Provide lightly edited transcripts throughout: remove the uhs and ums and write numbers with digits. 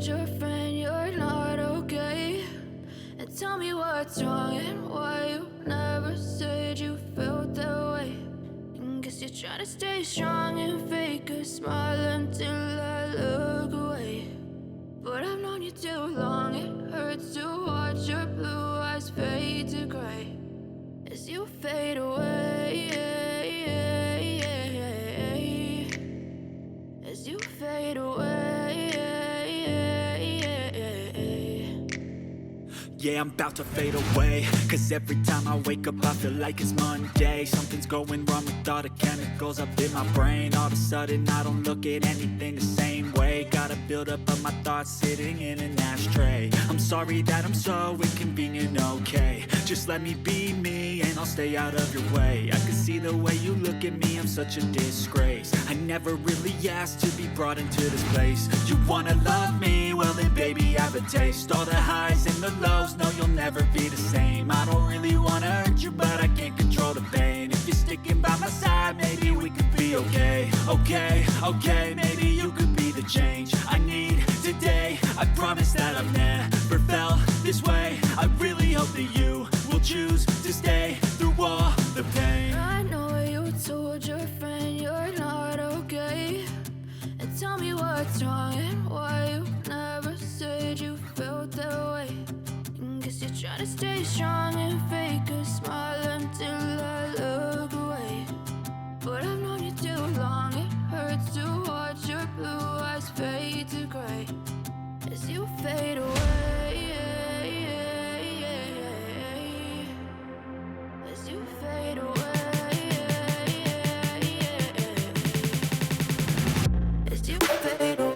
told your friend you're not okay? And tell me what's wrong and why you never said you felt that way. And guess you're trying to stay strong and fake a smile until I look away. But I've known you too long, it hurts to watch your blue eyes fade to gray as you fade away, as you fade away. Yeah, I'm about to fade away, cause every time I wake up I feel like it's Monday. Something's going wrong with all the chemicals up in my brain. All of a sudden I don't look at anything the same way. Gotta build up of my thoughts sitting in an ashtray. I'm sorry that I'm so inconvenient, okay? Just let me be me and I'll stay out of your way. I can see the way you look at me, I'm such a disgrace. I never really asked to be brought into this place. You wanna love me? Well then baby I have a taste. All the highs and the lows, no you'll never be the same. I don't really wanna hurt you but I can't control the pain. If you're sticking by my side maybe we could be okay. Okay, maybe you could be the change I need today. I promise that I've never felt this way. I really hope that you will choose to stay through all the pain. I know you told your friend you're not okay. And tell me what's wrong and why you never said you felt that way. And guess you're trying to stay strong and fake a smile until I look away. But I've known you too long, it hurts to watch your blue eyes fade to gray as you fade away, as you fade away, as you fade away.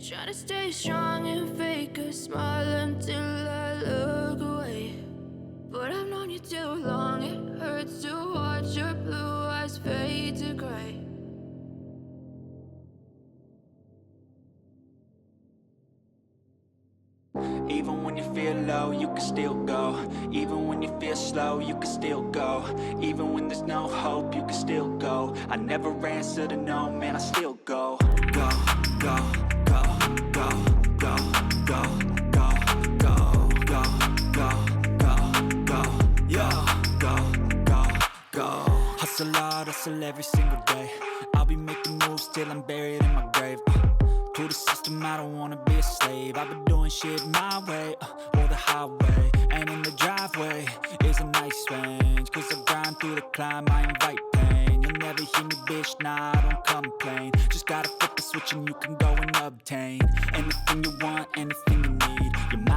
Try to stay strong and fake a smile until I look away. But I've known you too long, it hurts to watch your blue eyes fade to gray. Even when you feel low, you can still go. Even when you feel slow, you can still go. Even when there's no hope, you can still go. I never answer to no, man, I still go. Go, go, go, go, go, go, go, go, go, go, go, go, yo, go, go, go. Hustle hard, hustle every single day. I'll be making moves till I'm buried in my grave. To the system, I don't wanna be a slave. I've been doing shit my way, or the highway. And in the driveway is a nice range. Cause I grind through the climb, I invite pain. You'll never hear me, bitch, nah, I don't complain. Just gotta flip the switch and you can go and obtain anything you want, anything you need. You're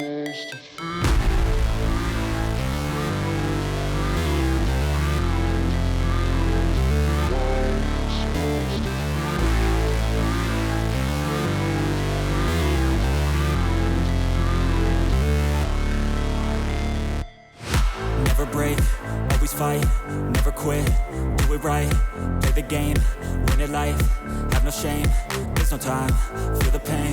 Never break, always fight, never quit, do it right, play the game, win it life, have no shame, there's no time, feel the pain,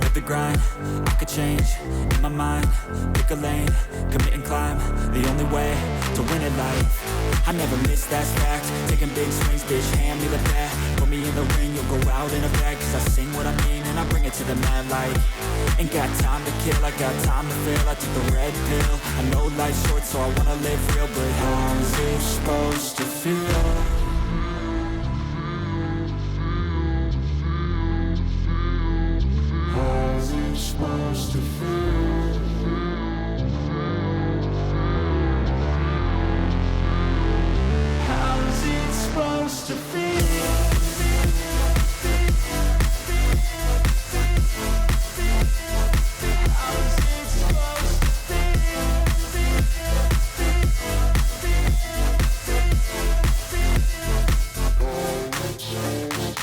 live the grind, I could change, in my mind, pick a lane, commit and climb, the only way to win it life. I never miss, that's fact, taking big swings, bitch, hand me the bat, put me in the ring, you'll go out in a bag, cause I sing what I mean and I bring it to the mad light. Ain't got time to kill, I got time to feel, I took the red pill, I know life's short so I wanna live real, but how's it supposed to feel? How's it supposed to feel? How's it supposed to feel?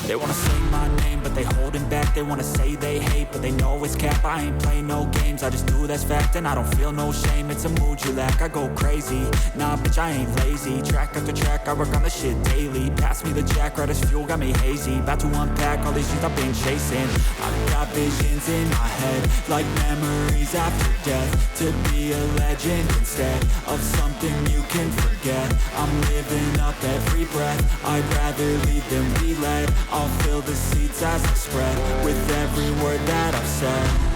They wanna say my name, but they holding back. They wanna say they hate, but they know it's cap. I ain't play no games, I just do that's fact. And I don't feel no shame, it's a mood you lack. I go crazy, nah bitch I ain't lazy. Track after track, I work on the shit daily. Pass me the jack, right as fuel, got me hazy. About to unpack all these things I've been chasing. I've got visions in my head, like memories after death. To be a legend instead of something you can forget. I'm living up every breath, I'd rather lead than be led. I'll fill the seats as I spread with every word that I've said.